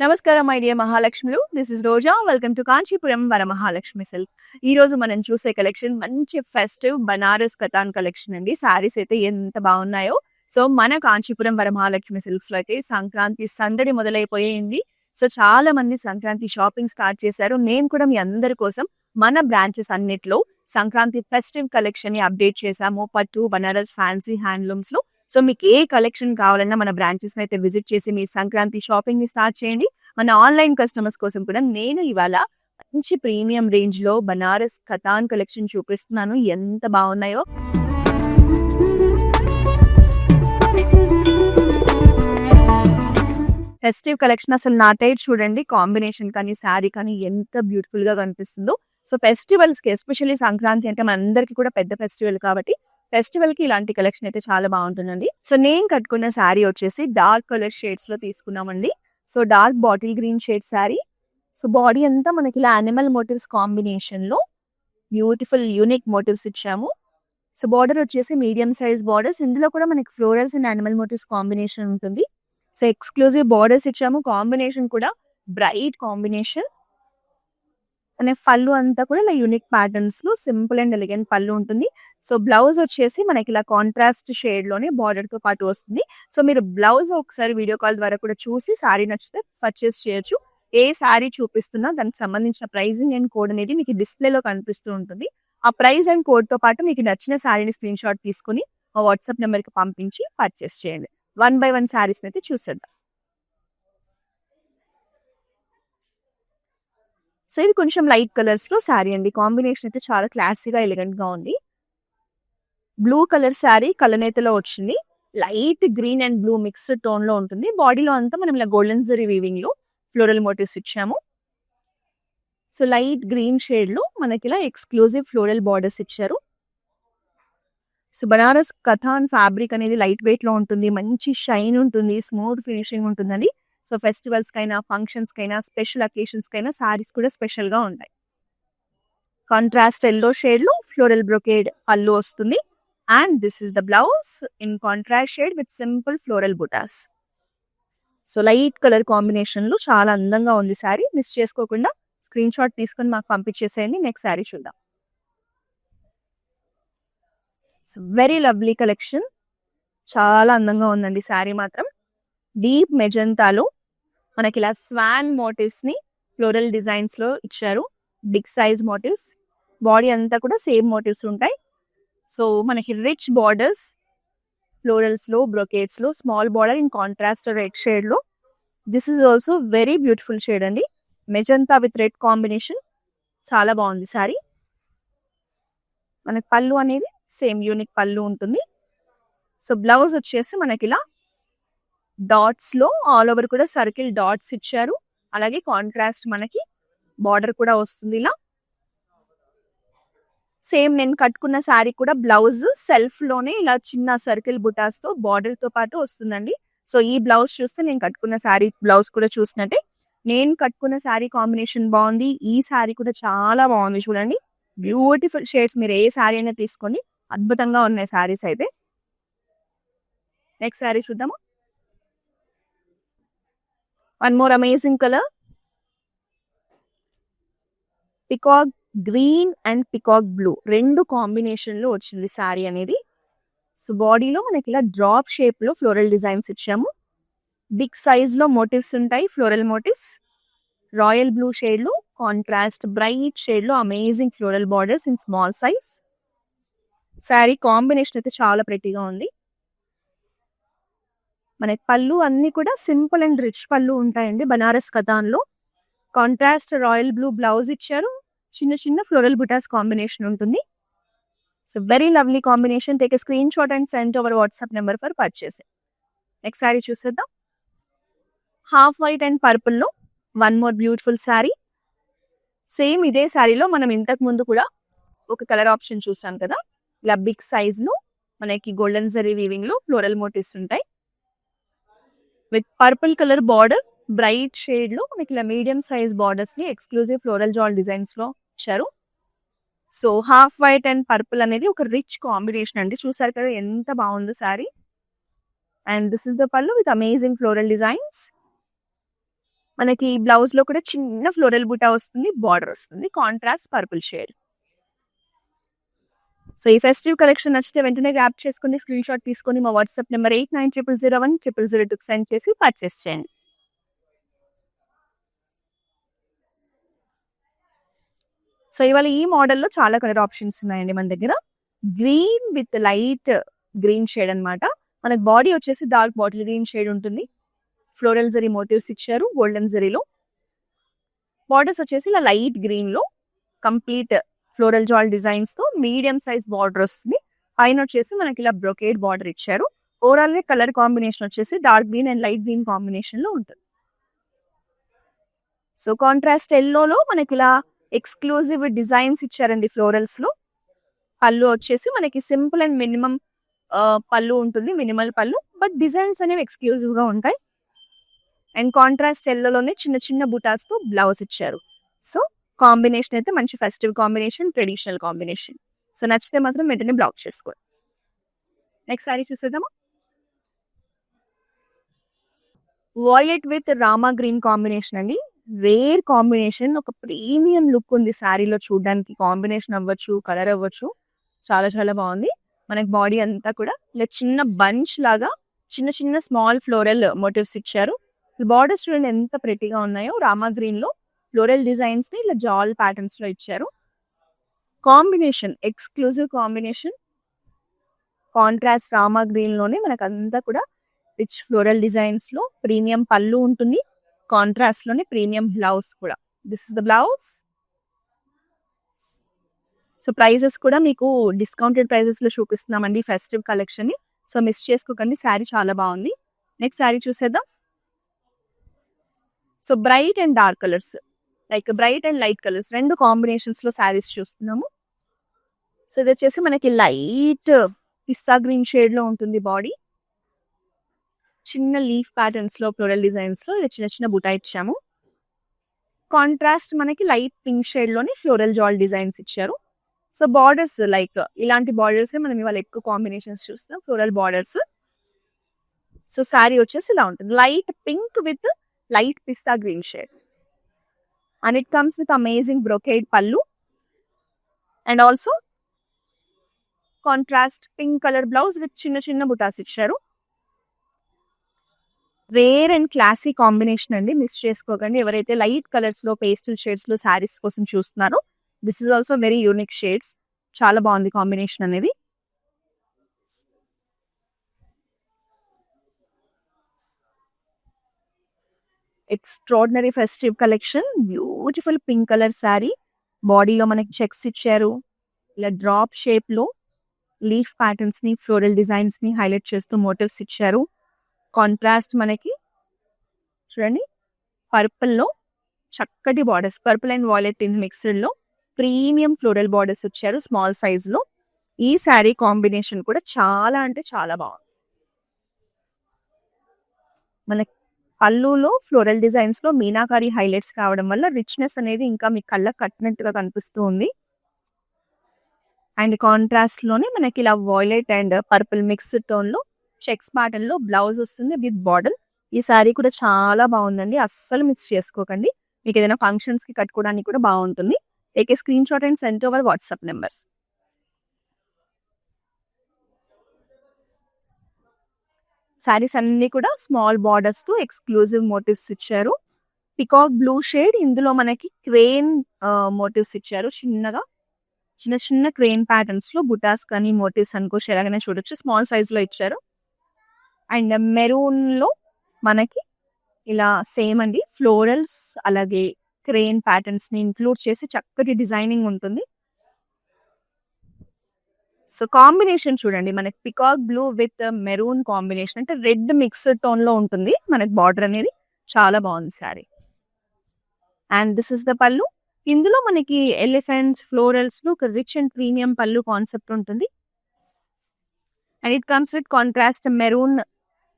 నమస్కారం my dear మహాలక్ష్మిలు. This is Roja. Welcome to Kanchipuram Varamahalakshmi silk. ఈ రోజు మనం చూసే కలెక్షన్ మంచి ఫెస్టివ్ బనారస్ కతాన్ కలెక్షన్ అండి. సారీస్ అయితే ఎంత బాగున్నాయో. సో మన కాంచీపురం వరమహాలక్ష్మి సిల్క్స్ లో అయితే సంక్రాంతి సందడి మొదలైపోయింది. సో చాలా మంది సంక్రాంతి షాపింగ్ స్టార్ట్ చేశారు. నేను కూడా మీ అందరి కోసం మన బ్రాంచెస్ అన్నిట్లో సంక్రాంతి ఫెస్టివ్ కలెక్షన్ ని అప్డేట్ చేశాము. పట్టు, బనారస్, ఫ్యాన్సీ హ్యాండ్లూమ్స్ లో. సో మీకు ఏ కలెక్షన్ కావాలన్నా మన బ్రాంచెస్ అయితే విజిట్ చేసి మీ సంక్రాంతి షాపింగ్ ని స్టార్ట్ చేయండి. మన ఆన్లైన్ కస్టమర్స్ కోసం కూడా నేను ఇవాళ మంచి ప్రీమియం రేంజ్ లో బనారస్ కతాన్ కలెక్షన్ చూపిస్తున్నాను. ఎంత బాగున్నాయో. ఫెస్టివ్ కలెక్షన్ అసలు నాటైడ్ చూడండి. కాంబినేషన్ కానీ శారీ కానీ ఎంత బ్యూటిఫుల్ గా కనిపిస్తుందో. సో ఫెస్టివల్స్ కి ఎస్పెషల్లీ సంక్రాంతి అంటే మనందరికీ కూడా పెద్ద ఫెస్టివల్ కాబట్టి ఫెస్టివల్ కి ఇలాంటి కలెక్షన్ అయితే చాలా బాగుంటుందండి. సో నేను కట్టుకున్న శారీ వచ్చేసి డార్క్ కలర్ షేడ్స్ లో తీసుకున్నామండి. So dark bottle green shade sari. So body అంతా మనకి ఇలా యానిమల్ మోటివ్స్ కాంబినేషన్ లో బ్యూటిఫుల్ యూనిక్ మోటివ్స్ ఇచ్చాము. సో బార్డర్ వచ్చేసి మీడియం సైజ్ బార్డర్స్. ఇందులో కూడా మనకి florals and animal motifs combination ఉంటుంది. సో ఎక్స్క్లూజివ్ బార్డర్స్ ఇచ్చాము. కాంబినేషన్ కూడా బ్రైట్ కాంబినేషన్. అనే పళ్ళు అంతా కూడా ఇలా యూనిక్ ప్యాటర్న్స్ లో సింపుల్ అండ్ ఎలిగెంట్ పళ్ళు ఉంటుంది. సో బ్లౌజ్ వచ్చేసి మనకి ఇలా కాంట్రాస్ట్ షేడ్ లోనే బార్డర్ తో పాటు వస్తుంది. సో మీరు బ్లౌజ్ ఒకసారి వీడియో కాల్ ద్వారా కూడా చూసి సారీ నచ్చితే పర్చేస్ చేయొచ్చు. ఏ సారీ చూపిస్తున్నా దానికి సంబంధించిన ప్రైజింగ్ అండ్ కోడ్ అనేది మీకు డిస్ప్లే లో కనిపిస్తూ ఉంటుంది. ఆ ప్రైస్ అండ్ కోడ్ తో పాటు మీకు నచ్చిన సారీని స్క్రీన్ షాట్ తీసుకుని మా వాట్సాప్ నెంబర్ కి పంపించి పర్చేస్ చేయండి. 1 by 1 సారీస్ అయితే చూసేద్దాం. సో ఇది కొంచెం లైట్ కలర్స్ లో శారీ అండి. కాంబినేషన్ అయితే చాలా క్లాసీగా ఎలిగెంట్ గా ఉంది. బ్లూ కలర్ శారీ కలనేతలో వచ్చింది. Light green and blue mixed tone లో ఉంటుంది. బాడీలో అంతా మనం ఇలా గోల్డెన్ జరీ వీవింగ్ లో ఫ్లోరల్ మోటివ్స్ ఇచ్చాము. సో లైట్ గ్రీన్ షేడ్ లో మనకి ఇలా ఎక్స్క్లూజివ్ ఫ్లోరల్ బార్డర్స్ ఇచ్చారు. సో బనారస్ కథాన్ ఫ్యాబ్రిక్ అనేది లైట్ వెయిట్ లో ఉంటుంది. మంచి షైన్ ఉంటుంది. స్మూత్ ఫినిషింగ్ ఉంటుందండి. సో ఫెస్టివల్స్ కైనా, ఫంక్షన్స్ కైనా, స్పెషల్ అకేషన్స్ కైనా సారీస్ కూడా స్పెషల్ గా ఉంటాయి. కాంట్రాస్ట్ ఎల్లో షేడ్ లో ఫ్లోరల్ బ్రొకేడ్ పళ్ళు వస్తుంది. And this is the blouse in contrast shade with simple floral butas. So light colour combination లో చాలా అందంగా ఉంది సారీ. మిస్ చేసుకోకుండా స్క్రీన్ షాట్ తీసుకొని మాకు పంపించేసేయండి. నెక్స్ట్ సారీ చూద్దాం. Very lovely collection. చాలా అందంగా ఉందండి సారీ మాత్రం. డీప్ మెజంతాలో మనకి ఇలా స్వాన్ మోటివ్స్ ని ఫ్లోరల్ డిజైన్స్ లో ఇచ్చారు. Big size motifs. బాడీ అంతా కూడా సేమ్ మోటివ్స్ ఉంటాయి. సో మనకి రిచ్ బార్డర్స్ ఫ్లోరల్స్ లో, బ్రొకేట్స్ లో, small border in contrast red shade లో. This is also very beautiful shade అండి. Magenta with red combination. చాలా బాగుంది సారీ. మనకి పళ్ళు అనేది సేమ్ యూనిక్ పళ్ళు ఉంటుంది. సో బ్లౌజ్ వచ్చేసి మనకి ఇలా డాట్స్ లో ఆల్ ఓవర్ కూడా సర్కిల్ డాట్స్ ఇచ్చారు. అలాగే కాంట్రాస్ట్ మనకి బార్డర్ కూడా వస్తుంది ఇలా. సేమ్ నేను కట్టుకున్న శారీ కూడా బ్లౌజ్ సెల్ఫ్ లోనే ఇలా చిన్న సర్కిల్ బుటాస్ తో బార్డర్ తో పాటు వస్తుందండి. సో ఈ బ్లౌజ్ చూస్తే నేను కట్టుకున్న శారీ బ్లౌజ్ కూడా చూసినట్టే. నేను కట్టుకున్న శారీ కాంబినేషన్ బాగుంది. ఈ శారీ కూడా చాలా బాగుంది చూడండి. Beautiful shades. మీరు ఏ శారీ అయినా తీసుకొని అద్భుతంగా ఉన్నాయి శారీస్ అయితే. నెక్స్ట్ శారీ చూద్దాము. One more amazing colour. Peacock green and peacock blue రెండు కాంబినేషన్ లో వచ్చింది శారీ అనేది. సో బాడీలో మనకి ఇలా డ్రాప్ షేప్ లో ఫ్లోరల్ డిజైన్స్ ఇచ్చాము. బిగ్ సైజ్ లో మోటివ్స్ ఉంటాయి. Floral motifs. Royal blue shade లో కాంట్రాస్ట్ బ్రైట్ షేడ్ లో amazing floral borders in small size. Sari combination అయితే చాలా ప్రెటీగా ఉంది. మనకి పళ్ళు అన్ని కూడా సింపుల్ అండ్ రిచ్ పళ్ళు ఉంటాయండి. బనారస్ కథాన్ లో కాంట్రాస్ట్ రాయల్ బ్లూ బ్లౌజ్ ఇచ్చారు. చిన్న చిన్న ఫ్లోరల్ బుటాస్ కాంబినేషన్ ఉంటుంది. So very lovely combination. Take a screenshot and send over WhatsApp number for purchase. Next sari చూసేద్దాం. హాఫ్ వైట్ అండ్ పర్పుల్ లో one more beautiful sari. Same ఇదే శారీలో మనం ఇంతకు ముందు కూడా ఒక కలర్ ఆప్షన్ చూసాం కదా. ఇలా బిగ్ సైజ్ లో మనకి గోల్డెన్ జరీ వీవింగ్ లో ఫ్లోరల్ మోటివ్స్ ఉంటాయి. With purple colour border bright shade లో మనకి ఇలా మీడియం సైజ్ బార్డర్స్ ని ఎక్స్క్లూజివ్ ఫ్లోరల్ జాల్ డిజైన్స్ లో ఇచ్చారు. So half white and purple అనేది ఒక రిచ్ కాంబినేషన్ అండి. చూసారు కదా ఎంత బాగుంది sorry. And this is the పళ్ళు విత్ అమేజింగ్ ఫ్లోరల్ డిజైన్స్. మనకి బ్లౌజ్ లో కూడా చిన్న ఫ్లోరల్ బుటా వస్తుంది, బార్డర్ వస్తుంది, కాంట్రాస్ట్ పర్పుల్ షేడ్. సో ఈ ఫెస్టివ్ కలెక్షన్ నచ్చితే వెంటనే గ్రాప్ చేసుకుని స్క్రీన్ షాట్ తీసుకొని మా వాట్సాప్ నెంబర్ 8900010002 సెండ్ చేసి పర్చేస్ చేయండి. సో ఇవాళ ఈ మోడల్లో చాలా కలర్ ఆప్షన్స్ ఉన్నాయండి మన దగ్గర. Green with light green shade అన్నమాట. మనకి బాడీ వచ్చేసి డార్క్ బాటిల్ గ్రీన్ షేడ్ ఉంటుంది. ఫ్లోరల్ జరీ మోటివ్స్ ఇచ్చారు గోల్డెన్ జరీలో. బార్డర్స్ వచ్చేసి ఇలా లైట్ గ్రీన్ లో కంప్లీట్ ఫ్లోరల్ జాల్ డిజైన్స్ తో మీడియం సైజ్ బార్డర్ వస్తుంది. పైన వచ్చేసి మనకి ఇలా బ్రొకేడ్ బార్డర్ ఇచ్చారు. ఓవరాల్ గా కలర్ కాంబినేషన్ వచ్చేసి dark green and light green combination లో ఉంటుంది. సో కాంట్రాస్ట్ ఎల్లోలో మనకి ఇలా ఎక్స్క్లూజివ్ డిజైన్స్ ఇచ్చారండి ఫ్లోరల్స్ లో. పళ్ళు వచ్చేసి మనకి సింపుల్ అండ్ మినిమం పళ్ళు ఉంటుంది, మినిమల్ పళ్ళు, బట్ డిజైన్స్ అనేవి ఎక్స్క్లూజివ్ గా ఉంటాయి. అండ్ కాంట్రాస్ట్ ఎల్లోలోనే చిన్న చిన్న బుటాస్ తో బ్లౌజ్ ఇచ్చారు. సో కాంబినేషన్ అయితే మంచి festive combination, traditional combination. So నచ్చితే మాత్రం వెంటనే బ్లాక్ చేసుకోండి. నెక్స్ట్ సారీ చూసేద్దామా. Violet with Rama green combination అండి. రేర్ కాంబినేషన్, ఒక ప్రీమియం లుక్ ఉంది శారీలో చూడడానికి. కాంబినేషన్ అవ్వచ్చు, కలర్ అవ్వచ్చు, చాలా చాలా బాగుంది. మనకి బాడీ అంతా కూడా ఇలా చిన్న బంచ్ లాగా చిన్న చిన్న స్మాల్ ఫ్లోరల్ మోటివ్స్ ఇచ్చారు. బార్డర్స్ చూడండి ఎంత ప్రెటీగా ఉన్నాయో. రామా గ్రీన్ లో ఫ్లోరల్ డిజైన్స్ ని ఇలా జాల్ ప్యాటర్న్స్ లో ఇచ్చారు. Combination exclusive combination. Contrast Rama green లోనే మనకు అంతా కూడా రిచ్ ఫ్లోరల్ డిజైన్స్ లో ప్రీమియం పళ్ళు ఉంటుంది. కాంట్రాస్ట్ లోనే ప్రీమియం బ్లౌజ్ కూడా. This is the blouse. So prices కూడా మీకు డిస్కౌంటెడ్ ప్రైజెస్ లో చూపిస్తున్నామండి ఫెస్టివ్ కలెక్షన్ ని. సో మిస్ చేసుకోకండి, శారీ చాలా బాగుంది. నెక్స్ట్ శారీ చూసేద్దాం. So bright and dark colours, like bright and light colours రెండు కాంబినేషన్స్ లో శారీస్ చూస్తున్నాము. సో ఇది వచ్చేసి మనకి లైట్ పిస్తా గ్రీన్ షేడ్ లో ఉంటుంది బాడీ. చిన్న లీఫ్ ప్యాటర్న్స్ లో ఫ్లోరల్ డిజైన్స్ లో చిన్న చిన్న బుటా ఇచ్చాము. కాంట్రాస్ట్ మనకి లైట్ పింక్ షేడ్ లోని ఫ్లోరల్ జాల్ డిజైన్స్ ఇచ్చారు. సో బార్డర్స్ లైక్ ఇలాంటి బార్డర్స్ మనం ఇవాళ ఎక్కువ కాంబినేషన్స్ చూస్తున్నాం, ఫ్లోరల్ బార్డర్స్. సో శారీ వచ్చేసి ఇలా ఉంటుంది, light pink with light pista green shade. And it comes with amazing brocade pallu and also contrast pink colour blouse with చిన్న చిన్న బుటాస్ ఇచ్చారు. రేర్ అండ్ క్లాసీ కాంబినేషన్ అండి, మిస్ చేసుకోకండి. ఎవరైతే లైట్ కలర్స్ లో పేస్టల్ షేడ్స్ లో శారీస్ కోసం చూస్తున్నారో, this is also very unique shades. చాలా బాగుంది కాంబినేషన్ అనేది. Extraordinary festive collection. Beautiful pink colour sari. బాడీలో మనకి చెక్స్ ఇచ్చారు. ఇలా డ్రాప్ షేప్ లో లీఫ్ ప్యాటర్న్స్ ని ఫ్లోరల్ డిజైన్స్ ని హైలైట్ చేస్తూ మోటివ్స్ ఇచ్చారు. కాంట్రాస్ట్ మనకి చూడండి పర్పుల్ లో చక్కటి borders, purple and violet in mixed లో ప్రీమియం ఫ్లోరల్ బార్డర్స్ వచ్చారు స్మాల్ సైజ్ లో. ఈ శారీ కాంబినేషన్ కూడా చాలా అంటే చాలా బాగుంది. మనకి పళ్ళులో ఫ్లోరల్ డిజైన్స్ లో మీనాకారి హైలైట్స్ కావడం వల్ల రిచ్నెస్ అనేది ఇంకా మీ కళ్ళకు కట్టినట్టుగా కనిపిస్తూ ఉంది. అండ్ కాంట్రాస్ట్ లోనే మనకి ఇలా violet and purple mixed tone లో చెక్స్ ప్యాటర్న్ లో బ్లౌజ్ వస్తుంది విత్ బార్డర్. ఈ శారీ కూడా చాలా బాగుందండి, అస్సలు మిస్ చేసుకోకండి. మీకు ఏదైనా ఫంక్షన్స్ కి కట్టుకోవడానికి కూడా బాగుంటుంది. Take a screen shot and send over WhatsApp numbers. Saris అన్ని కూడా స్మాల్ బార్డర్స్ తో ఎక్స్క్లూజివ్ మోటివ్స్ ఇచ్చారు. పికాక్ బ్లూ షేడ్, ఇందులో మనకి క్రేన్ మోటివ్స్ ఇచ్చారు. చిన్నగా చిన్న చిన్న క్రేన్ ప్యాటర్న్స్ లో బుటాస్ కానీ మోటివ్స్ అనుకోవచ్చు, ఎలాగైనా చూడొచ్చు. స్మాల్ సైజ్ లో ఇచ్చారు. అండ్ మెరూన్ లో మనకి ఇలా సేమ్ అండి ఫ్లోరల్స్ అలాగే క్రేన్ ప్యాటర్న్స్ ని ఇంక్లూడ్ చేసి చక్కటి డిజైనింగ్ ఉంటుంది. సో కాంబినేషన్ చూడండి, మనకి peacock blue with maroon combination, అంటే రెడ్ మిక్స్డ్ టోన్ లో ఉంటుంది మనకి బార్డర్ అనేది. చాలా బాగుంది sari. And this is the పళ్ళు. ఇందులో మనకి ఎలిఫెంట్స్ ఫ్లోరల్స్ లో ఒక రిచ్ అండ్ ప్రీమియం పళ్ళు కాన్సెప్ట్ ఉంటుంది. And it comes with contrast maroon,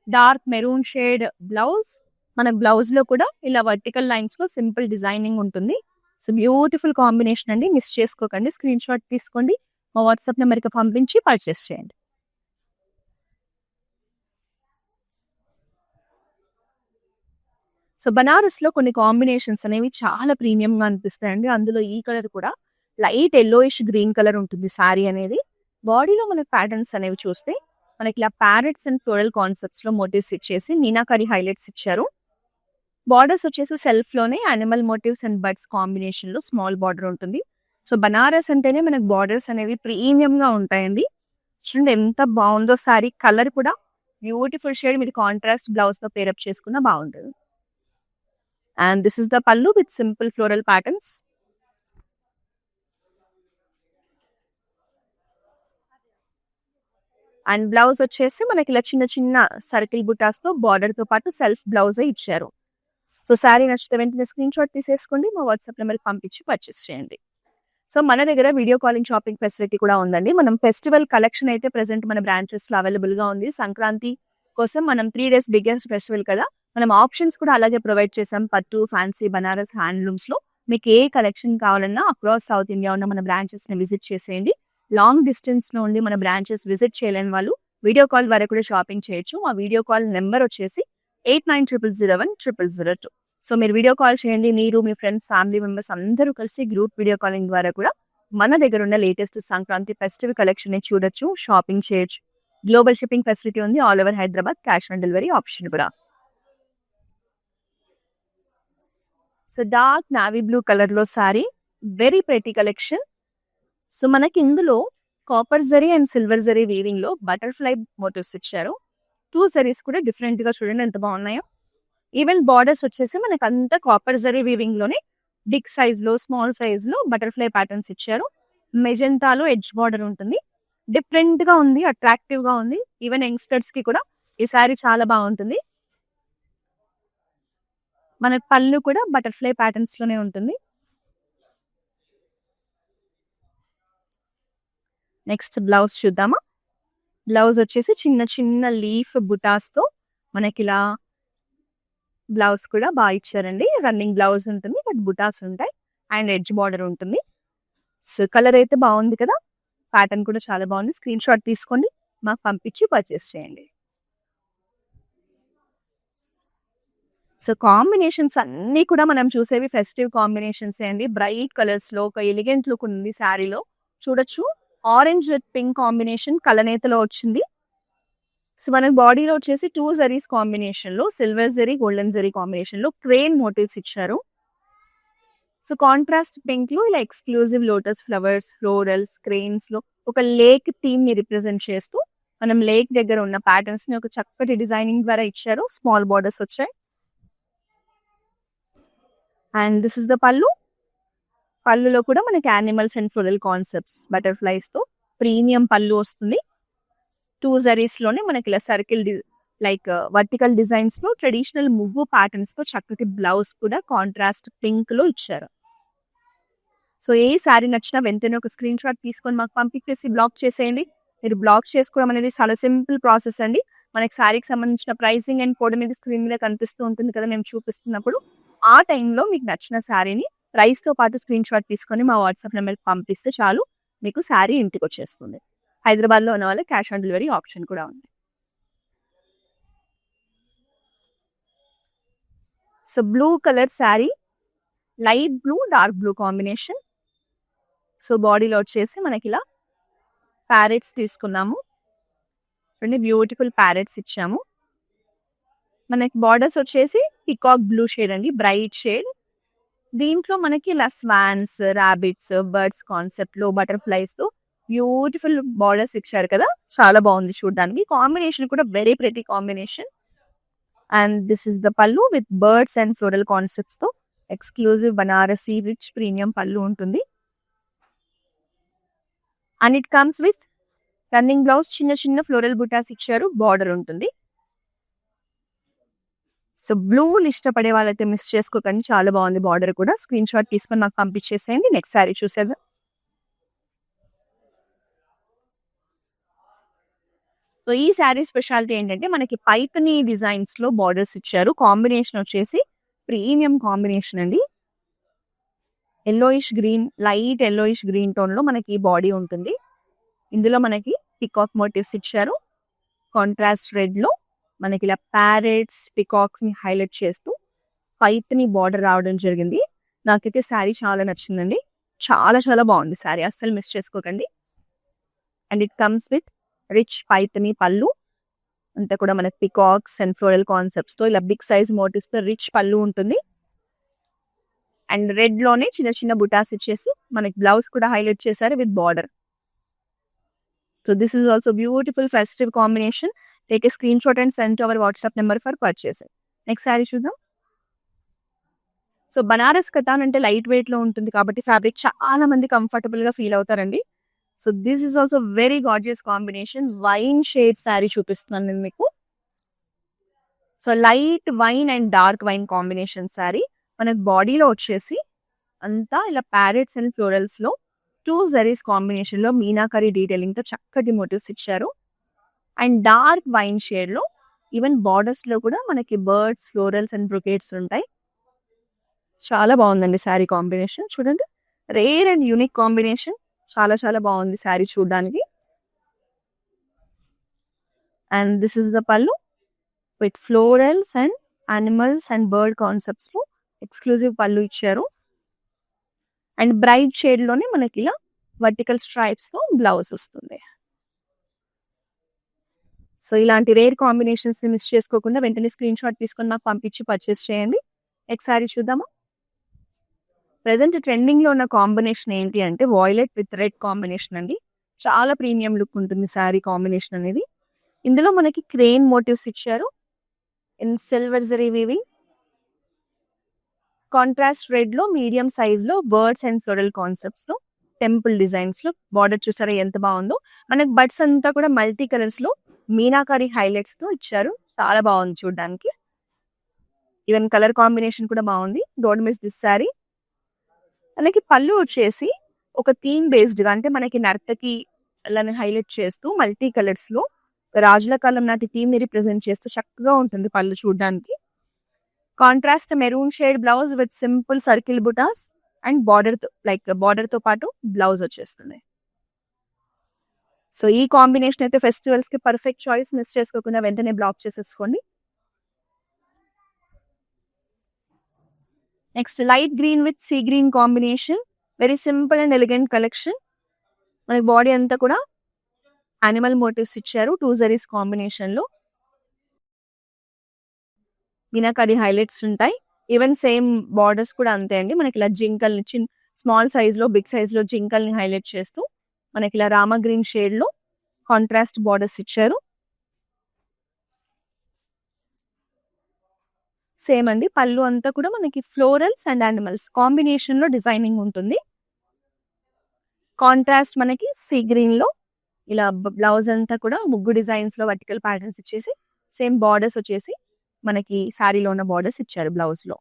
dark maroon shade blouse. మన బ్లౌజ్ లో కూడా ఇలా వర్టికల్ లైన్స్ లో సింపుల్ డిజైనింగ్ ఉంటుంది. సో బ్యూటిఫుల్ కాంబినేషన్ అండి, మిస్ చేసుకోకండి. స్క్రీన్ షాట్ తీసుకోండి, మా వాట్సాప్ నెంబర్కి పంపించి పర్చేస్ చేయండి. సో బనారస్ లో కొన్ని కాంబినేషన్స్ అనేవి చాలా ప్రీమియం గా అనిపిస్తాయండి. అందులో ఈ కలర్ కూడా లైట్ ఎల్లోయిష్ గ్రీన్ కలర్ ఉంటుంది శారీ అనేది. బాడీలో మనకి ప్యాటర్న్స్ అనేవి చూస్తే మనకి ఇలా ప్యారెట్స్ అండ్ ఫ్లోరల్ కాన్సెప్ట్స్ లో మోటివ్స్ ఇచ్చేసి మీనాకరి హైలైట్స్ ఇచ్చారు. బార్డర్స్ వచ్చేసి సెల్ఫ్ లోనే animal motifs and birds combination లో స్మాల్ బార్డర్ ఉంటుంది. సో బనారస్ అంటేనే మనకు బార్డర్స్ అనేవి ప్రీమియం గా ఉంటాయండి. చూడండి ఎంత బాగుందో సారీ. కలర్ కూడా బ్యూటిఫుల్ షేడ్. మీరు కాంట్రాస్ట్ బ్లౌజ్ తో పేరప్ చేసుకున్నా బాగుంటుంది. And this is the pallu with simple floral patterns. And blouse వచ్చేసి మనకి ఇలా చిన్న చిన్న సర్కిల్ బుటాస్ తో బార్డర్ తో పాటు సెల్ఫ్ బ్లౌజ్ ఇచ్చారు. సో శారీ నచ్చితే వెంటనే స్క్రీన్ షాట్ తీసేసుకోండి. మా వాట్సాప్ నెంబర్కి పంపించి పర్చేస్ చేయండి. సో మన దగ్గర వీడియో కాలింగ్ షాపింగ్ ఫెసిలిటీ కూడా ఉందండి. మనం ఫెస్టివల్ కలెక్షన్ అయితే ప్రెసెంట్ మన బ్రాంచెస్ లో అవైలబుల్ గా ఉంది. సంక్రాంతి కోసం మనం 3 days బిగ్గెస్ట్ ఫెస్టివల్ కదా, మనం ఆప్షన్స్ కూడా అలాగే ప్రొవైడ్ చేసాం. పట్టు, ఫ్యాన్సీ, బనారస్, హ్యాండ్లూమ్స్ లో మీకు ఏ కలెక్షన్ కావాలన్నా అక్రాస్ సౌత్ ఇండియా ఉన్న మన బ్రాంచెస్ ని విజిట్ చేసేయండి. లాంగ్ డిస్టెన్స్ లో ఉండి మన బ్రాంచెస్ విజిట్ చేయలేని వాళ్ళు వీడియో కాల్ వరకు కూడా షాపింగ్ చేయొచ్చు. ఆ వీడియో కాల్ నెంబర్ వచ్చేసి 8900010002. సో మీరు వీడియో కాల్ చేయండి. మీరు, మీ ఫ్రెండ్స్, ఫ్యామిలీ మెంబర్స్ అందరూ కలిసి గ్రూప్ వీడియో కాలింగ్ ద్వారా కూడా మన దగ్గర ఉన్న లేటెస్ట్ సంక్రాంతి ఫెస్టివల్ కలెక్షన్ ని చూడొచ్చు, షాపింగ్ చేయొచ్చు. గ్లోబల్ షిప్పింగ్ ఫెసిలిటీ ఉంది. All over Hyderabad cash on delivery option కూడా. So dark navy blue colour లో sari, very pretty collection. So మనకి ఇందులో copper zari and silver zari weaving లో బటర్ఫ్లై మోటివ్స్ ఇచ్చారు. 2 sarees కూడా డిఫరెంట్ గా చూడండి ఎంత బాగున్నాయో. ఈవెన్ బార్డర్స్ వచ్చేసి మనకి అంతా కాపర్ జరీ వీవింగ్ లోనే బిగ్ సైజ్ లో, స్మాల్ సైజ్ లో బటర్ఫ్లై ప్యాటర్న్స్ ఇచ్చారు. మెజెంతాలో ఎడ్జ్ బార్డర్ ఉంటుంది. డిఫరెంట్ గా ఉంది, అట్రాక్టివ్ గా ఉంది. ఈవెన్ యంగ్స్టర్స్ కి కూడా ఈ సారీ చాలా బాగుంటుంది. మన పళ్ళు కూడా బటర్ఫ్లై ప్యాటర్న్స్ లోనే ఉంటుంది. నెక్స్ట్ బ్లౌజ్ చూద్దామా. బ్లౌజ్ వచ్చేసి చిన్న చిన్న లీఫ్ బుటాస్ తో మనకి ఇలా బ్లౌజ్ కూడా బాగా ఇచ్చారండి. రన్నింగ్ బ్లౌజ్ ఉంటుంది, బట్ బుటాస్ ఉంటాయి అండ్ ఎడ్జ్ బార్డర్ ఉంటుంది. సో కలర్ అయితే బాగుంది కదా, ప్యాటర్న్ కూడా చాలా బాగుంది. స్క్రీన్ షాట్ తీసుకోండి, మాకు పంపించి పర్చేస్ చేయండి. సో కాంబినేషన్స్ అన్ని కూడా మనం చూసేవి ఫెస్టివ్ కాంబినేషన్స్ అండి. బ్రైట్ కలర్స్ లో ఒక ఎలిగెంట్ లుక్ ఉంది శారీలో. చూడొచ్చు ఆరెంజ్ విత్ పింక్ కాంబినేషన్ కలనేతలో వచ్చింది. సో మన బాడీలో వచ్చేసి 2 sarees కాంబినేషన్ లో silver zari, golden zari combination లో క్రేన్ మోటివ్స్ ఇచ్చారు. సో కాంట్రాస్ట్ పింక్ లో ఇలా exclusive lotus flowers, florals, cranes లో ఒక లేక్ థీమ్ ని రిప్రజెంట్ చేస్తూ మనం లేక్ దగ్గర ఉన్న ప్యాటర్న్స్ ని ఒక చక్కటి డిజైనింగ్ ద్వారా ఇచ్చారు. స్మాల్ బార్డర్స్ వచ్చాయి. అండ్ దిస్ ఇస్ ద పల్లు. పళ్ళులో కూడా మనకి animals and floral concepts butterflies తో ప్రీమియం పళ్ళు వస్తుంది. 2 sarees లోనే మనకి ఇలా సర్కిల్ లైక్ వర్టికల్ డిజైన్స్ లో ట్రెడిషనల్ ముగ్గు ప్యాటర్న్స్ తో చక్కటి బ్లౌజ్ కూడా కాంట్రాస్ట్ పింక్ లో ఇచ్చారు. సో ఏ శారీ నచ్చినా వెంటనే ఒక స్క్రీన్ షాట్ తీసుకొని మాకు పంపించేసి బ్లాక్ చేసేయండి. మీరు బ్లాక్ చేసుకోవడం అనేది చాలా సింపుల్ ప్రాసెస్ అండి. మనకి శారీకి సంబంధించిన ప్రైసింగ్ అండ్ కోడ్ మీద స్క్రీన్ మీద కనిపిస్తూ ఉంటుంది కదా మేము చూపిస్తున్నప్పుడు. ఆ టైంలో మీకు నచ్చిన శారీని ప్రైస్ తో పాటు స్క్రీన్ షాట్ తీసుకొని మా వాట్సాప్ నెంబర్కి పంపిస్తే చాలు, మీకు శారీ ఇంటికి వచ్చేస్తుంది. హైదరాబాద్ లో ఉన్న వాళ్ళకి క్యాష్ ఆన్ డెలివరీ ఆప్షన్ కూడా ఉంది. So blue colour sari, light blue dark blue combination. So బాడీలో వచ్చేసి మనకి ఇలా ప్యారెట్స్ తీసుకున్నాము. రెండు బ్యూటిఫుల్ ప్యారెట్స్ ఇచ్చాము. మనకి బార్డర్స్ వచ్చేసి పికాక్ బ్లూ షేడ్ అండి, బ్రైట్ షేడ్. దీంట్లో మనకి ఇలా స్వాన్స్, రాబిట్స్, బర్డ్స్ కాన్సెప్ట్ లో బటర్ఫ్లైస్ తో బ్యూటిఫుల్ బార్డర్స్ ఇచ్చారు కదా, చాలా బాగుంది చూడడానికి. కాంబినేషన్ కూడా very pretty combination. And this is the pallu with birds and floral concepts తో exclusive Banarasi rich premium pallu ఉంటుంది. And it comes with running blouse, చిన్న చిన్న ఫ్లోరల్ బుటాస్ ఇచ్చారు, బార్డర్ ఉంటుంది. సో బ్లూ ఇష్టపడే వాళ్ళైతే మిస్ చేసుకోకండి, చాలా బాగుంది బార్డర్ కూడా. స్క్రీన్ షాట్ తీసుకొని నాకు పంపించేసేయండి. నెక్స్ట్ శారీ చూసేద్దాం. సో ఈ శారీ స్పెషాలిటీ ఏంటంటే మనకి పైతని డిజైన్స్ లో బార్డర్స్ ఇచ్చారు. కాంబినేషన్ వచ్చేసి ప్రీమియం కాంబినేషన్ అండి. Yellowish green, light yellowish green tone లో మనకి బాడీ ఉంటుంది. ఇందులో మనకి పికాక్ మోటివ్స్ ఇచ్చారు. కాంట్రాస్ట్ రెడ్ లో మనకి ఇలా ప్యారెట్స్, పికాక్స్ ని హైలైట్ చేస్తూ పైత్ని బార్డర్ రావడం జరిగింది. నాకైతే శారీ చాలా నచ్చిందండి. చాలా చాలా బాగుంది శారీ, అస్సలు మిస్ చేసుకోకండి. And it comes with rich Paithani pallu, అంతా కూడా మనకి పికాక్స్ అండ్ ఫ్లోరల్ కాన్సెప్ట్స్ తో ఇలా బిగ్ సైజ్ మోటివ్స్ తో రిచ్ పళ్ళు ఉంటుంది. అండ్ రెడ్ లోనే చిన్న చిన్న బుటాస్ ఇచ్చేసి మనకి బ్లౌజ్ కూడా హైలైట్ చేశారు with border. So this is also beautiful festive combination. Take a screen shot and send to our WhatsApp number for purchase. Next sari చూద్దాం. సో బనారస్ కతాన్ అంటే లైట్ వెయిట్ లో ఉంటుంది కాబట్టి ఫ్యాబ్రిక్ చాలా మంది కంఫర్టబుల్ గా ఫీల్ అవుతారండి. So this is also very gorgeous combination. Wine shade sari చూపిస్తున్నాను నేను మీకు. So light wine and dark wine combination sari. మనకు బాడీలో వచ్చేసి అంతా ఇలా ప్యారెట్స్ అండ్ ఫ్లోరల్స్ లో 2 జరీస్ కాంబినేషన్ లో మీనాకరీ డీటెయిలింగ్ తో చక్కటి మోటివ్స్ ఇచ్చారు. అండ్ డార్క్ వైన్ షేడ్ లో ఈవెన్ బార్డర్స్ లో కూడా మనకి బర్డ్స్, ఫ్లోరల్స్ అండ్ బ్రొకేట్స్ ఉంటాయి. చాలా బాగుందండి శారీ కాంబినేషన్. చూడండి, రేర్ అండ్ యూనిక్ కాంబినేషన్. చాలా చాలా బాగుంది శారీ చూడడానికి. అండ్ దిస్ ఇస్ ద పళ్ళు with florals and animals and bird concepts లో ఎక్స్క్లూజివ్ పళ్ళు ఇచ్చారు. అండ్ బ్రైట్ షేడ్ లోనే మనకి ఇలా వర్టికల్ స్ట్రైప్స్ తో బ్లౌజ్ వస్తుంది. సో ఇలాంటి రేర్ కాంబినేషన్స్ మిస్ చేసుకోకుండా వెంటనే స్క్రీన్ షాట్ తీసుకొని మాకు పంపించి పర్చేస్ చేయండి. నెక్స్ట్ శారీ చూద్దామా. ప్రెసెంట్ ట్రెండింగ్ లో ఉన్న కాంబినేషన్ ఏంటి అంటే వాయిలెట్ విత్ రెడ్ కాంబినేషన్ అండి. చాలా ప్రీమియం లుక్ ఉంటుంది శారీ కాంబినేషన్ అనేది. ఇందులో మనకి క్రేన్ మోటివ్స్ ఇచ్చారు in silver zari weaving. Contrast red లో మీడియం సైజ్ లో బర్డ్స్ అండ్ ఫ్లోరల్ కాన్సెప్ట్స్ లో టెంపుల్ డిజైన్స్ లో బార్డర్ చూసారా ఎంత బాగుందో. మనకి బర్డ్స్ అంతా కూడా మల్టీ కలర్స్ లో మీనాకారి హైలైట్స్ తో ఇచ్చారు. చాలా బాగుంది చూడడానికి. ఈవెన్ కలర్ కాంబినేషన్ కూడా బాగుంది. Don't miss this sari. అలాగే పళ్ళు వచ్చేసి ఒక థీమ్ బేస్డ్ గా అంటే మనకి నర్తకి అలానే హైలైట్ చేస్తూ మల్టీ కలర్స్ లో రాజుల కాలం నాటి థీమ్ ని రిప్రజెంట్ చేస్తూ చక్కగా ఉంటుంది పళ్ళు చూడడానికి. Contrast maroon shade blouse with simple circle butas and border తో పాటు బ్లౌజ్ వచ్చేస్తుంది. సో ఈ కాంబినేషన్ అయితే ఫెస్టివల్స్ కి పర్ఫెక్ట్ చాయిస్. మిస్ చేసుకోకుండా వెంటనే బ్లాక్ చేసేసుకోండి. Next light green with sea green combination. Very simple and elegant collection. మనకి బాడీ అంతా కూడా యానిమల్ మోటివ్స్ ఇచ్చారు 2 జరీస్ కాంబినేషన్ లో. మీనాకరీ హైలైట్స్ ఉంటాయి. ఈవెన్ సేమ్ బార్డర్స్ కూడా అంతే అండి. మనకి ఇలా జింకల్ని స్మాల్ సైజ్ లో బిగ్ సైజ్ లో జింకల్ని హైలైట్ చేస్తూ మనకి ఇలా రామా గ్రీన్ షేడ్ లో కాంట్రాస్ట్ బార్డర్స్ ఇచ్చారు. సేమ్ అండి. పళ్ళు అంతా కూడా మనకి ఫ్లోరల్స్ అండ్ యానిమల్స్ కాంబినేషన్ లో డిజైనింగ్ ఉంటుంది. కాంట్రాస్ట్ మనకి సీ గ్రీన్ లో ఇలా బ్లౌజ్ అంతా కూడా ముగ్గు డిజైన్స్ లో వర్టికల్ ప్యాటర్న్స్ ఇచ్చేసి సేమ్ బార్డర్స్ వచ్చేసి మనకి శారీలో ఉన్న బార్డర్స్ ఇచ్చారు బ్లౌజ్ లో.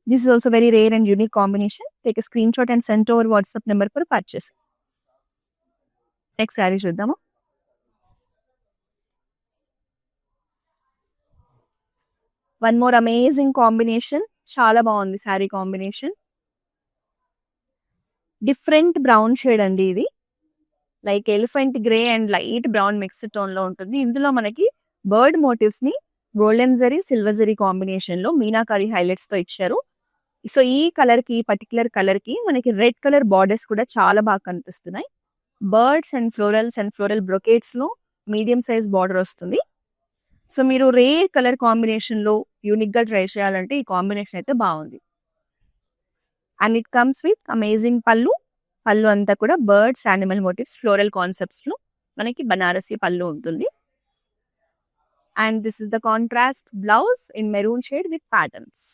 This is also very rare and unique combination. Take a screenshot and send over WhatsApp number for purchase. Next sari చూద్దాము. One more amazing combination. చాలా బాగుంది sari combination. Different brown shade అండి ఇది. Like elephant grey and light brown mixed tone లో ఉంటుంది. ఇందులో మనకి bird motifs ని golden zari, silver zari combination లో మీనాకారి హైలైట్స్ తో ఇచ్చారు. సో ఈ కలర్ కి, పర్టికులర్ కలర్ కి మనకి రెడ్ కలర్ బార్డర్స్ కూడా చాలా బాగా కనిపిస్తున్నాయి. బర్డ్స్ అండ్ ఫ్లోరల్ బ్రొకేట్స్ లో మీడియం సైజ్ బార్డర్ వస్తుంది. సో మీరు రేర్ కలర్ కాంబినేషన్ లో యూనిక్ గా ట్రై చేయాలంటే ఈ కాంబినేషన్ అయితే బాగుంది. And it comes with amazing pallu. Pallu అంతా కూడా birds, animal motifs, floral concepts లో మనకి బనారసి పళ్ళు ఉంటుంది. And this is the contrast blouse in maroon shade with patterns.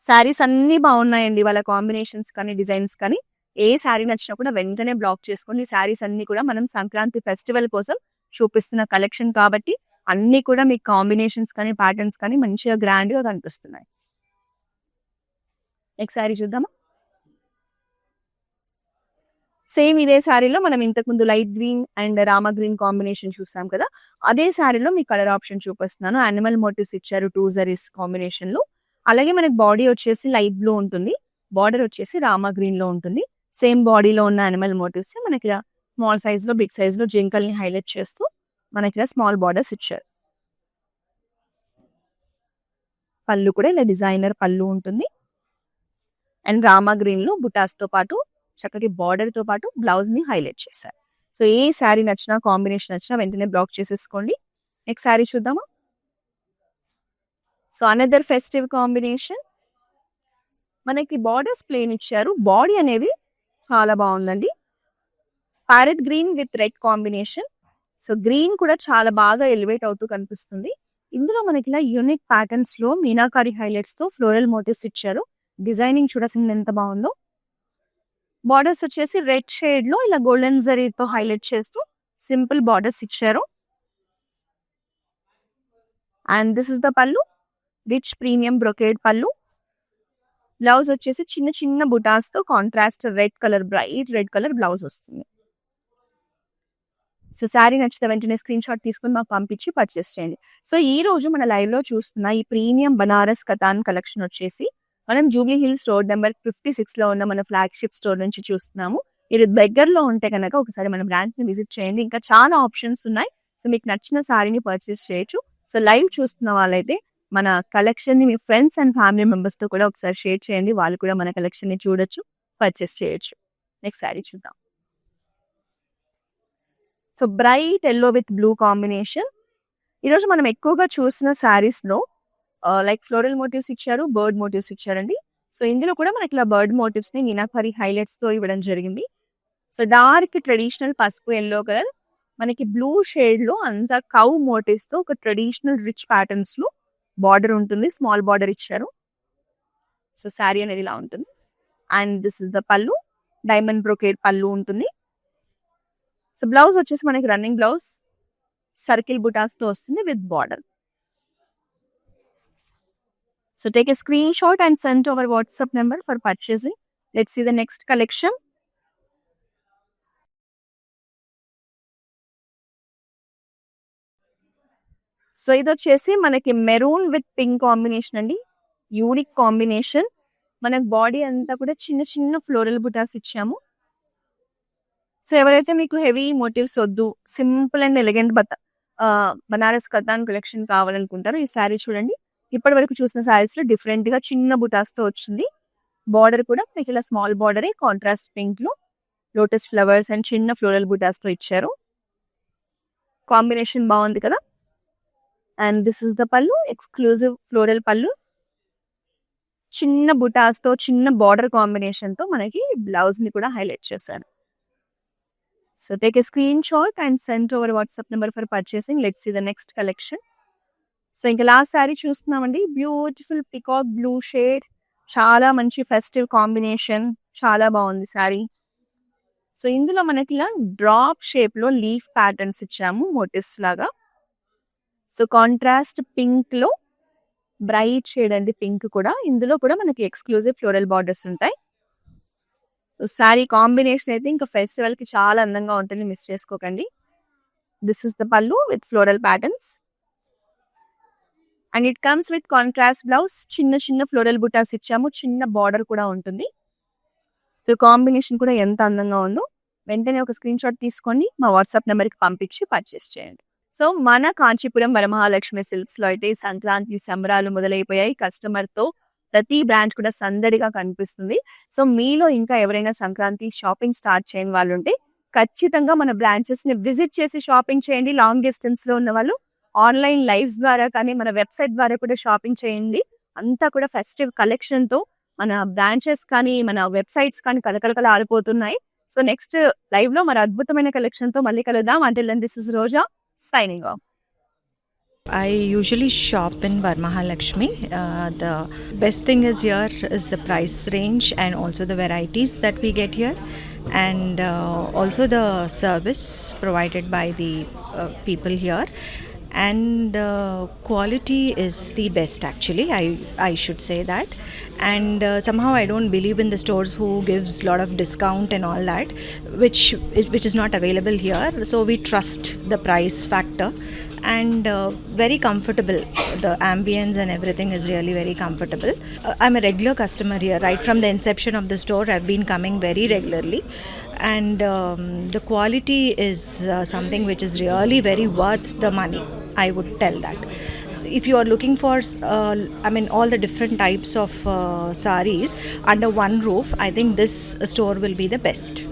Saris అన్ని బాగున్నాయండి. వాళ్ళ కాంబినేషన్స్ కానీ డిజైన్స్ కానీ. ఏ శారీ నచ్చినా కూడా వెంటనే బ్లాక్ చేసుకోండి. శారీస్ అన్ని కూడా మనం సంక్రాంతి ఫెస్టివల్ కోసం చూపిస్తున్న కలెక్షన్ కాబట్టి అన్ని కూడా మీకు కాంబినేషన్స్ కానీ ప్యాటర్న్స్ కానీ మంచిగా గ్రాండ్ గా కనిపిస్తున్నాయి. నెక్స్ట్ శారీ చూద్దామా. సేమ్ ఇదే శారీలో మనం ఇంతకుముందు light green and Rama green combination చూసాం కదా, అదే శారీలో మీ కలర్ ఆప్షన్ చూపిస్తున్నాను. యానిమల్ మోటివ్స్ ఇచ్చారు 2 జరీస్ కాంబినేషన్ లో. అలాగే మనకి బాడీ వచ్చేసి లైట్ బ్లూ ఉంటుంది, బార్డర్ వచ్చేసి రామా గ్రీన్ లో ఉంటుంది. సేమ్ బాడీలో ఉన్న యానిమల్ మోటివ్స్ మనకి స్మాల్ సైజ్ లో బిగ్ సైజ్ లో జింకల్ని హైలైట్ చేస్తూ మనకి స్మాల్ బార్డర్స్ ఇచ్చారు. పళ్ళు కూడా ఇలా డిజైనర్ పళ్ళు ఉంటుంది. అండ్ రామా గ్రీన్ లో బుటాస్ తో పాటు చక్కటి బార్డర్ తో పాటు బ్లౌజ్ ని హైలైట్ చేశారు. సో ఏ శారీ నచ్చినా, కాంబినేషన్ నచ్చినా వెంటనే బ్లాక్ చేసేసుకోండి. నెక్స్ట్ శారీ చూద్దామా. So another festive combination. మనకి బార్డర్స్ ప్లేన్ ఇచ్చారు. బాడీ అనేది చాలా బాగుందండి. Parrot green with red combination. So green కూడా చాలా బాగా ఎలివేట్ అవుతూ కనిపిస్తుంది. ఇందులో మనకి ఇలా యూనిక్ ప్యాటర్న్స్ లో మీనాకారి హైలైట్స్ తో ఫ్లోరల్ మోటివ్స్ ఇచ్చారు. డిజైనింగ్ చూడాల్సింది ఎంత బాగుందో. బార్డర్స్ వచ్చేసి రెడ్ షేడ్ లో ఇలా గోల్డెన్ జరీతో హైలైట్ చేస్తూ సింపుల్ బార్డర్స్ ఇచ్చారు. అండ్ దిస్ ఇస్ ద పళ్ళు, రిచ్ ప్రీమియం బ్రొకేడ్ పళ్ళు. బ్లౌజ్ వచ్చేసి చిన్న చిన్న బుటాస్ తో contrast red colour, bright red colour blouse వస్తుంది. సో శారీ నచ్చితే వెంటనే స్క్రీన్ షాట్ తీసుకుని మాకు పంపించి పర్చేస్ చేయండి. సో ఈ రోజు మన లైవ్ లో చూస్తున్న ఈ ప్రీమియం బనారస్ కతాన్ కలెక్షన్ వచ్చేసి మనం జూబ్లీ హిల్స్ రోడ్ నెంబర్ 56 లో ఉన్న మన ఫ్లాగ్షిప్ స్టోర్ నుంచి చూస్తున్నాము. మీరు దగ్గరలో ఉంటే కనుక ఒకసారి మన బ్రాంచ్ ని విజిట్ చేయండి. ఇంకా చాలా ఆప్షన్స్ ఉన్నాయి. సో మీకు నచ్చిన శారీని పర్చేస్ చేయొచ్చు. సో లైవ్ చూస్తున్న వాళ్ళైతే మన కలెక్షన్ ని మీ ఫ్రెండ్స్ అండ్ ఫ్యామిలీ మెంబర్స్ తో కూడా ఒకసారి షేర్ చేయండి. వాళ్ళు కూడా మన కలెక్షన్ ని చూడొచ్చు, పర్చేస్ చేయొచ్చు. నెక్స్ట్ శారీ చూద్దాం. So bright yellow with blue combination. ఈరోజు మనం ఎక్కువగా చూసిన శారీస్ లో లైక్ ఫ్లోరల్ మోటివ్స్ ఇచ్చారు, బర్డ్ మోటివ్స్ ఇచ్చారండి. సో ఇందులో కూడా మనకి ఇలా బర్డ్ మోటివ్స్ ని మీనాకారి హైలైట్స్ తో ఇవ్వడం జరిగింది. సో డార్క్ ట్రెడిషనల్ పసుపు ఎల్లో కలర్, మనకి బ్లూ షేడ్ లో అంతా కౌ మోటివ్స్ తో ఒక ట్రెడిషనల్ రిచ్ ప్యాటర్న్స్ లో బార్డర్ ఉంటుంది. స్మాల్ బార్డర్ ఇచ్చారు. సో శారీ అనేది ఇలా ఉంటుంది. అండ్ దిస్ ఇస్ ద పళ్ళు, డైమండ్ బ్రొకేడ్ పళ్ళు ఉంటుంది. సో బ్లౌజ్ వచ్చేసి మనకి రన్నింగ్ బ్లౌజ్ సర్కిల్ బుటాస్ తో వస్తుంది with border. So take a screenshot and send to our WhatsApp number for purchasing. Let's see the next collection. So ఇది వచ్చేసి మనకి మెరూన్ విత్ పింక్ కాంబినేషన్ అండి. Unique combination. మనకి body అంతా కూడా చిన్న చిన్న ఫ్లోరల్ బుటాస్ ఇచ్చాము. సో ఎవరైతే మీకు హెవీ మోటివ్స్ వద్దు, simple and elegant Banaras katan collection కావాలనుకుంటారు, ఈ శారీ చూడండి. ఇప్పటి వరకు చూసిన శారీస్ లో డిఫరెంట్ గా చిన్న బుటాస్ తో వచ్చింది. బార్డర్ కూడా మీకు ఇలా స్మాల్ బార్డరే కాంట్రాస్ట్ పింక్ లో లోటస్ ఫ్లవర్స్ అండ్ చిన్న ఫ్లోరల్ బుటాస్ తో ఇచ్చారు. కాంబినేషన్ బాగుంది కదా. అండ్ దిస్ ఇస్ ద పళ్ళు, ఎక్స్క్లూజివ్ ఫ్లోరల్ పళ్ళు. చిన్న బుటాస్ తో చిన్న బార్డర్ కాంబినేషన్ తో మనకి బ్లౌజ్ ని కూడా హైలైట్ చేశారు. So take a screenshot and send to our WhatsApp number for purchasing. Let's see the next collection. So ఇంకా లాస్ట్ శారీ చూస్తున్నామండి. బ్యూటిఫుల్ పికాక్ బ్లూ షేడ్, చాలా మంచి ఫెస్టివ్ కాంబినేషన్, చాలా బాగుంది శారీ. సో ఇందులో మనకి ఇలా డ్రాప్ షేప్ లో లీఫ్ ప్యాటర్న్స్ ఇచ్చాము మోటివ్స్ లాగా. సో కాంట్రాస్ట్ పింక్ లో బ్రైట్ షేడ్ అండి పింక్ కూడా. ఇందులో కూడా మనకి ఎక్స్క్లూజివ్ ఫ్లోరల్ బార్డర్స్ ఉంటాయి. సో శారీ కాంబినేషన్ అయితే ఇంకా ఫెస్టివల్ కి చాలా అందంగా ఉంటుంది, మిస్ చేసుకోకండి. దిస్ ఇస్ ద పళ్ళు with floral patterns. And it comes with contrast blouse. చిన్న చిన్న ఫ్లోరల్ బుటాస్ ఇచ్చాము, చిన్న బార్డర్ కూడా ఉంటుంది. సో కాంబినేషన్ కూడా ఎంత అందంగా ఉందో. వెంటనే ఒక స్క్రీన్ షాట్ తీసుకోండి, మా వాట్సాప్ నెంబర్కి పంపించి పర్చేస్ చేయండి. సో మన కాంచీపురం వరమహాలక్ష్మి సిల్క్స్ లో అయితే సంక్రాంతి సంబరాలు మొదలైపోయాయి. కస్టమర్ తో ప్రతి బ్రాంచ్ కూడా సందడిగా కనిపిస్తుంది. సో మీలో ఇంకా ఎవరైనా సంక్రాంతి షాపింగ్ స్టార్ట్ చేయని వాళ్ళు ఉంటే ఖచ్చితంగా మన బ్రాంచెస్ ని విజిట్ చేసి షాపింగ్ చేయండి. లాంగ్ డిస్టెన్స్ లో ఉన్న వాళ్ళు ఆన్లైన్ లైవ్స్ ద్వారా కానీ మన వెబ్సైట్ ద్వారా కూడా షాపింగ్ చేయండి. అంతా కూడా ఫెస్టివ్ కలెక్షన్ తో మన బ్రాంచెస్ కానీ మన వెబ్సైట్స్ కానీ కలకలకల ఆడిపోతున్నాయి. సో నెక్స్ట్ లైవ్ లో మరి అద్భుతమైన కలెక్షన్ తో మళ్ళీ కలుద్దాం. Until then, this is Roja signing off. I usually shop in Varmahalakshmi. The best thing is here is the price range and also the varieties that we get here, and also the service provided by the people here. And quality is the best, actually. I should say that. And somehow I don't believe in the stores who gives lot of discount and all that, which is not available here. So we trust the price factor. And very comfortable. The ambience and everything is really very comfortable. I'm a regular customer here. Right from the inception of the store, I've been coming very regularly. And the quality is something which is really very worth the money, I would tell that. if you are looking for, all the different types of saris under one roof, I think this store will be the best.